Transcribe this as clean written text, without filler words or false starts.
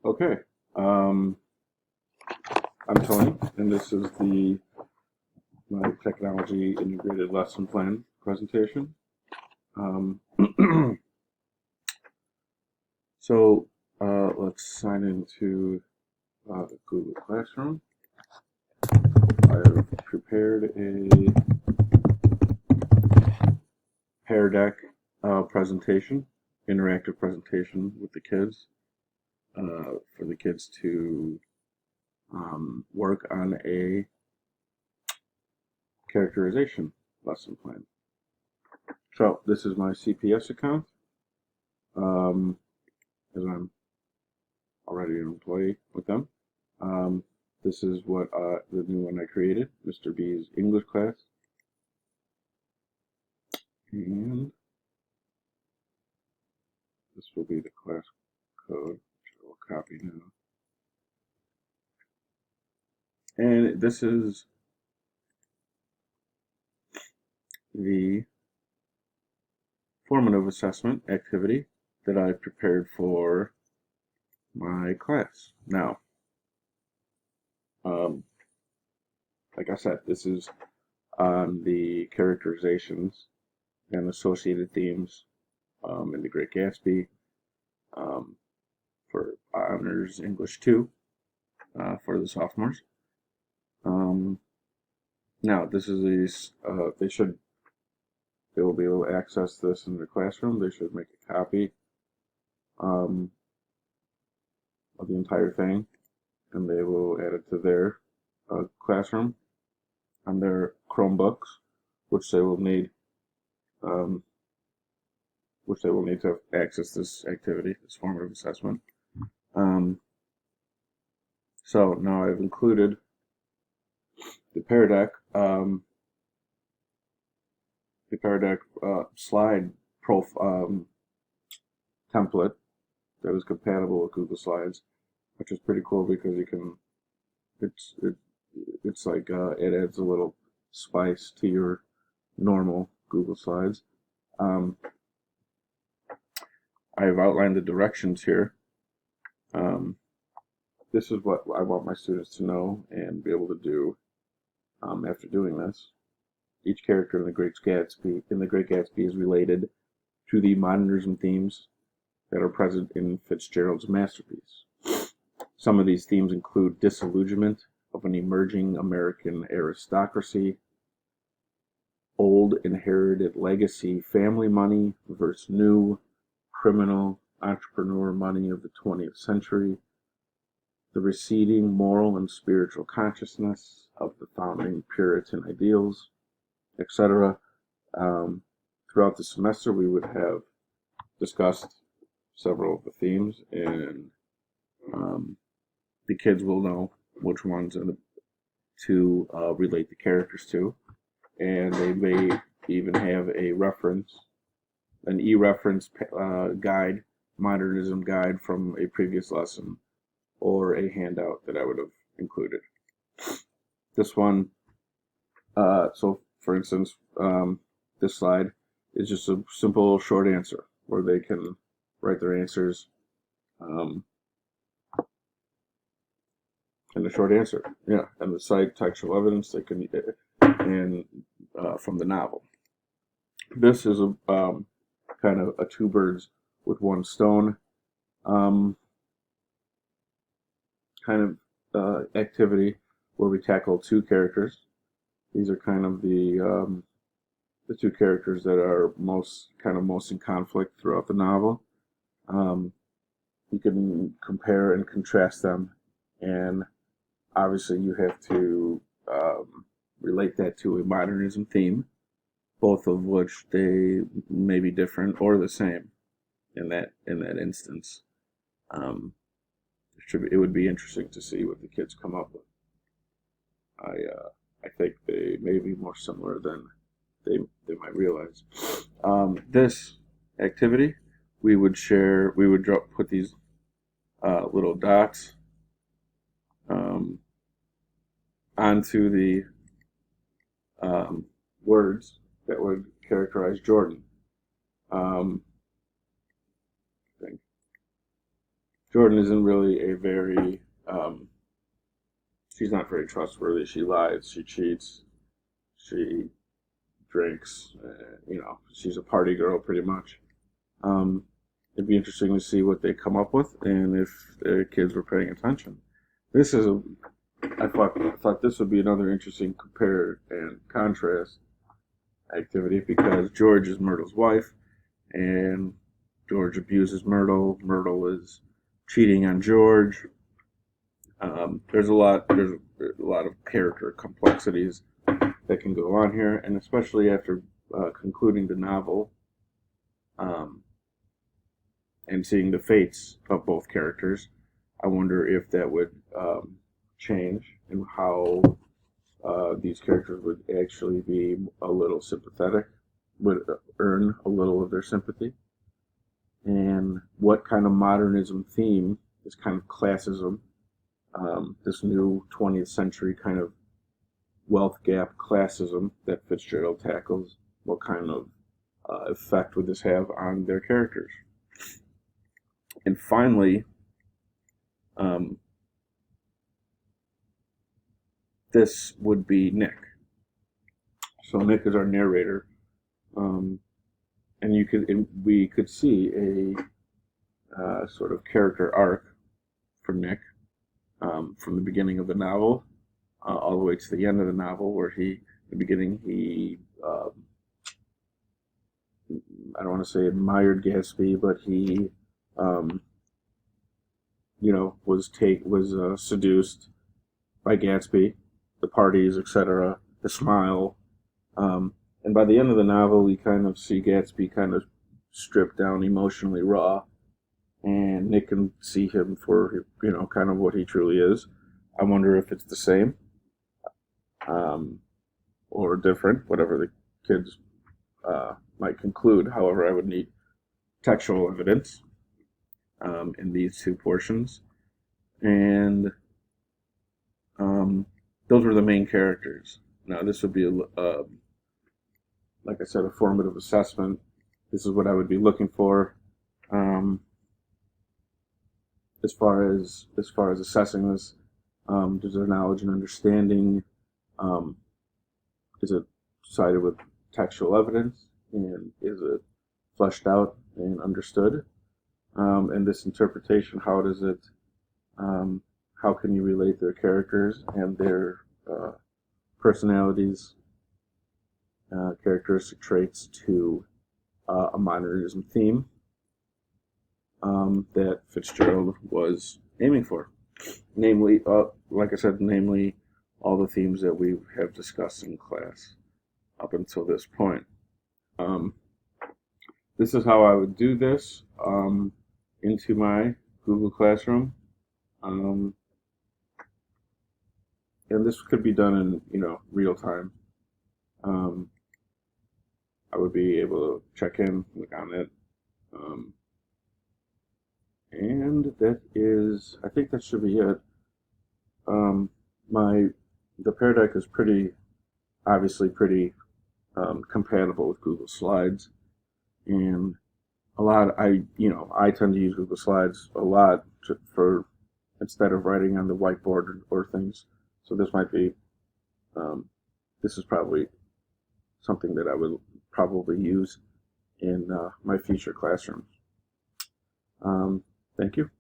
Okay. Um, I'm Tony, and this is my technology integrated lesson plan presentation. Um, let's sign into the Google Classroom. I've prepared a Pear Deck presentation, interactive presentation with the kids, for the kids to work on a characterization lesson plan. So this is my CPS account, as I'm already an employee with them. This is what the new one I created, Mr. B's English class. And this will be the class code, which I will copy now. And this is the formative assessment activity that I prepared for my class. Now, like I said, this is on the characterizations and associated themes in The Great Gatsby, for Honors English 2 for the sophomores. Now, this is they will be able to access this in their classroom. They should make a copy of the entire thing, and they will add it to their classroom on their Chromebooks, which they will need to access this activity, this formative assessment. So now I've included the Pear Deck slide template that is compatible with Google Slides, which is pretty cool because you can, it's like it adds a little spice to your normal Google Slides. I've outlined the directions here. This is what I want my students to know and be able to do after doing this. Each character in the Great Gatsby is related to the modernism themes that are present in Fitzgerald's masterpiece. Some of these themes include disillusionment of an emerging American aristocracy, old inherited legacy family money versus new criminal entrepreneur money of the 20th century, the receding moral and spiritual consciousness of the founding Puritan ideals, etc. Throughout the semester, we would have discussed several of the themes, and the kids will know which ones to relate the characters to, and they may even have a reference, an e-reference guide, modernism guide from a previous lesson, or a handout that I would have included. This one, so for instance, this slide is just a simple short answer where they can write their answers in the short answer, and the cite textual evidence they can, and from the novel. This is a kind of a two birds with one stone kind of activity where we tackle two characters. These are kind of the two characters that are most in conflict throughout the novel. You can compare and contrast them, and obviously you have to relate that to a modernism theme, both of which they may be different or the same in that instance. It would be interesting to see what the kids come up with. I think they may be more similar than they might realize. This activity, we would put these little dots onto the words that would characterize Jordan. I think Jordan isn't really a very, she's not very trustworthy. She lies, she cheats, she drinks, she's a party girl pretty much. Um, it'd be interesting to see what they come up with and if the kids were paying attention. This is I thought this would be another interesting compare and contrast activity because George is Myrtle's wife and George abuses Myrtle. Myrtle is cheating on George. There's a lot of character complexities that can go on here, and especially after concluding the novel and seeing the fates of both characters, I wonder if that would change and how these characters would actually be a little sympathetic, would earn a little of their sympathy, and what kind of modernism theme, this kind of classism, this new 20th century kind of wealth gap classism that Fitzgerald tackles, what kind of effect would this have on their characters? And finally, this would be Nick. So Nick is our narrator, and we could see a sort of character arc for Nick from the beginning of the novel all the way to the end of the novel, where in the beginning he I don't want to say admired Gatsby, but he was seduced by Gatsby, the parties, etc., the smile. And by the end of the novel, we kind of see Gatsby kind of stripped down, emotionally raw, and Nick can see him for kind of what he truly is. I wonder if it's the same or different, whatever the kids might conclude. However, I would need textual evidence in these two portions, and those were the main characters. Now, this would be like I said, a formative assessment. This is what I would be looking for as far as assessing this. Does their knowledge and understanding is it sided with textual evidence, and is it fleshed out and understood? And this interpretation, how does it? How can you relate their characters and their personalities, characteristic traits to a modernism theme that Fitzgerald was aiming for? Namely, like I said, namely all the themes that we have discussed in class up until this point. This is how I would do this into my Google Classroom. And this could be done in real time. I would be able to check in, look on it, and I think that should be it. The Pear Deck is obviously pretty compatible with Google Slides, and I tend to use Google Slides a lot for instead of writing on the whiteboard or things. So this is probably something that I would probably use in my future classrooms. Thank you.